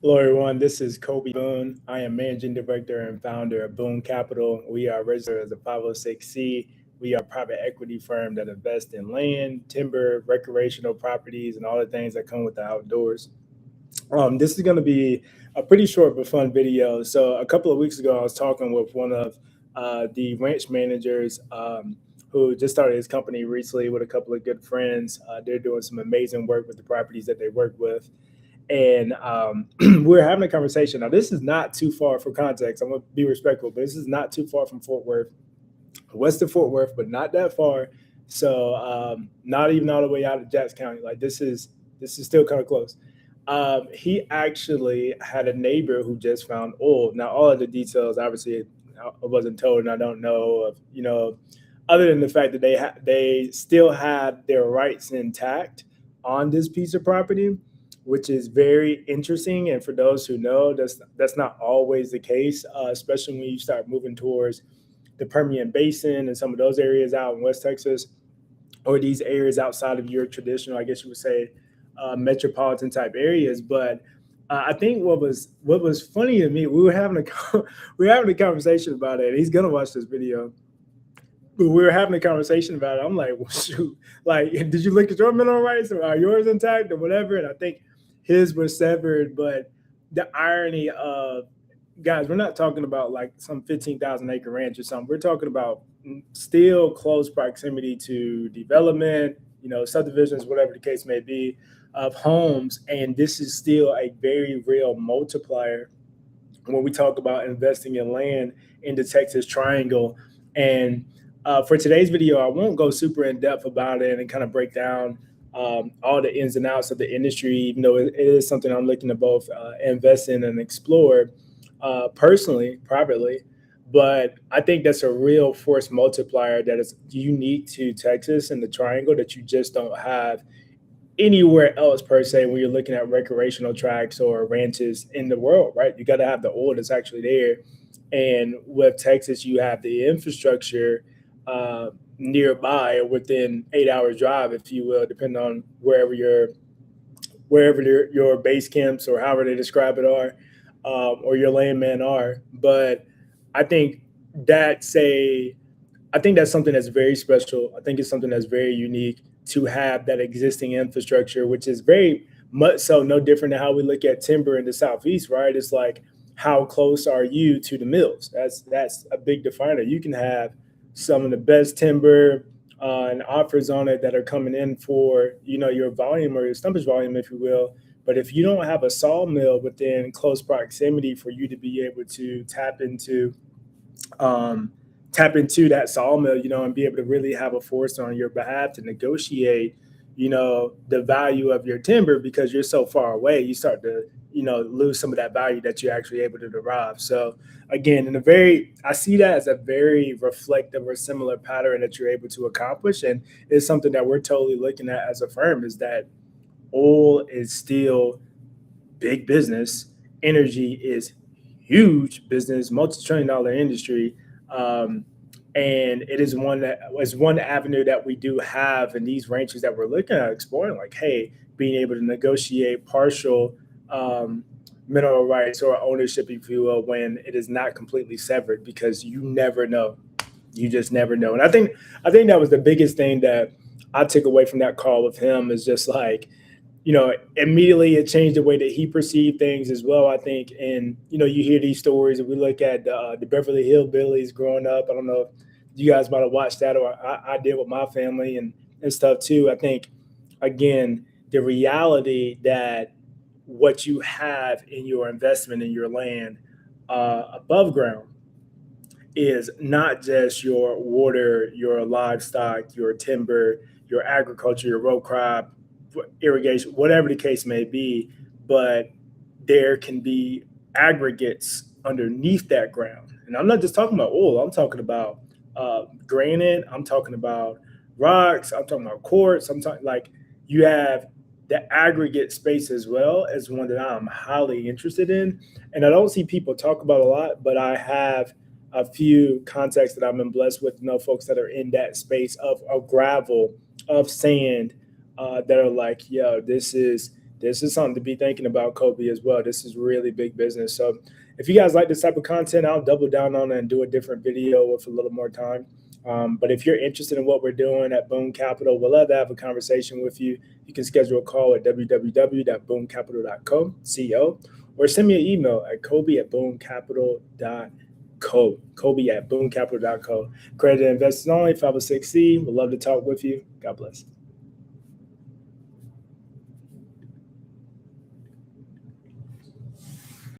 Hello, everyone. This is Kobe Boone. I am Managing Director and Founder of Boone Capital. We are registered as a 506C. We are a private equity firm that invests in land, timber, recreational properties, and all the things that come with the outdoors. This is going to be a pretty short but fun video. So, a couple of weeks ago, I was talking with one of the ranch managers who just started his company recently with a couple of good friends. They're doing some amazing work with the properties that they work with, and we're having a conversation. Now, this is not too far for context. I'm going to be respectful, but this is not too far from Fort Worth, west of Fort Worth, but not that far. So, not even all the way out of Jackson County. Like this is still kind of close. He actually had a neighbor who just found oil. Now, all of the details, obviously, I wasn't told, and I don't know of, other than the fact that they still had their rights intact on this piece of property, which is very interesting. And for those who know, that's not always the case, especially when you start moving towards the Permian Basin and some of those areas out in West Texas, or these areas outside of your traditional, I guess you would say, metropolitan type areas. But I think what was funny to me, we were having a conversation about it. He's gonna watch this video. But we were having a conversation about it. I'm like, well, shoot, like, did you look at your mineral rights, or are yours intact, or whatever? And I think his were severed. But the irony of, guys, we're not talking about like some 15,000 acre ranch or something. We're talking about still close proximity to development, subdivisions, whatever the case may be, of homes. And this is still a very real multiplier when we talk about investing in land in the Texas Triangle. And for today's video, I won't go super in depth about it and kind of break down all the ins and outs of the industry, even though it is something I'm looking to both invest in and explore personally, privately. But I think that's a real force multiplier that is unique to Texas and the Triangle that you just don't have anywhere else per se when you're looking at recreational tracts or ranches in the world, right? You got to have the oil that's actually there. And with Texas, you have the infrastructure nearby, within 8 hours drive, if you will, depending on wherever your base camps, or however they describe it, are, or your landmen are. But I think that's a I think that's something that's very special. I think it's something that's very unique to have that existing infrastructure, which is very much so no different than how we look at timber in the southeast, right? It's like, how close are you to the mills? That's a big definer. You can have some of the best timber and offers on it that are coming in for your volume, or your stumpage volume, if you will. But if you don't have a sawmill within close proximity for you to be able to um, tap into that sawmill, and be able to really have a force on your behalf to negotiate, the value of your timber, because you're so far away, you start to, lose some of that value that you're actually able to derive. So again, I see that as a very reflective or similar pattern that you're able to accomplish. And it's something that we're totally looking at as a firm, is that oil is still big business. Energy is huge business, multi-trillion dollar industry. Um, and it is one avenue that we do have in these ranches that we're looking at exploring, like, hey, being able to negotiate partial um, mineral rights or ownership, if you will, when it is not completely severed, because you never know. You just never know. And I think that was the biggest thing that I took away from that call with him, is just like, immediately it changed the way that he perceived things as well, I think. And, you hear these stories, and we look at the Beverly Hillbillies growing up. I don't know if you guys might have watched that, or I did with my family and stuff too. I think, again, the reality that what you have in your investment in your land above ground is not just your water, your livestock, your timber, your agriculture, your row crop, irrigation, whatever the case may be, but there can be aggregates underneath that ground. And I'm not just talking about oil, I'm talking about granite, I'm talking about rocks, I'm talking about quartz, I'm talking, like, you have the aggregate space as well, as one that I'm highly interested in. And I don't see people talk about a lot, but I have a few contacts that I've been blessed with, folks that are in that space of gravel, of sand, that are like, yo, this is something to be thinking about, Kobe, as well. This is really big business. So if you guys like this type of content, I'll double down on it and do a different video with a little more time. But if you're interested in what we're doing at Boone Capital, we'd love to have a conversation with you. You can schedule a call at www.boonecapital.co, or send me an email at kobe@boonecapital.co. Kobe@boonecapital.co. Credit investors only, 506C. We'd love to talk with you. God bless.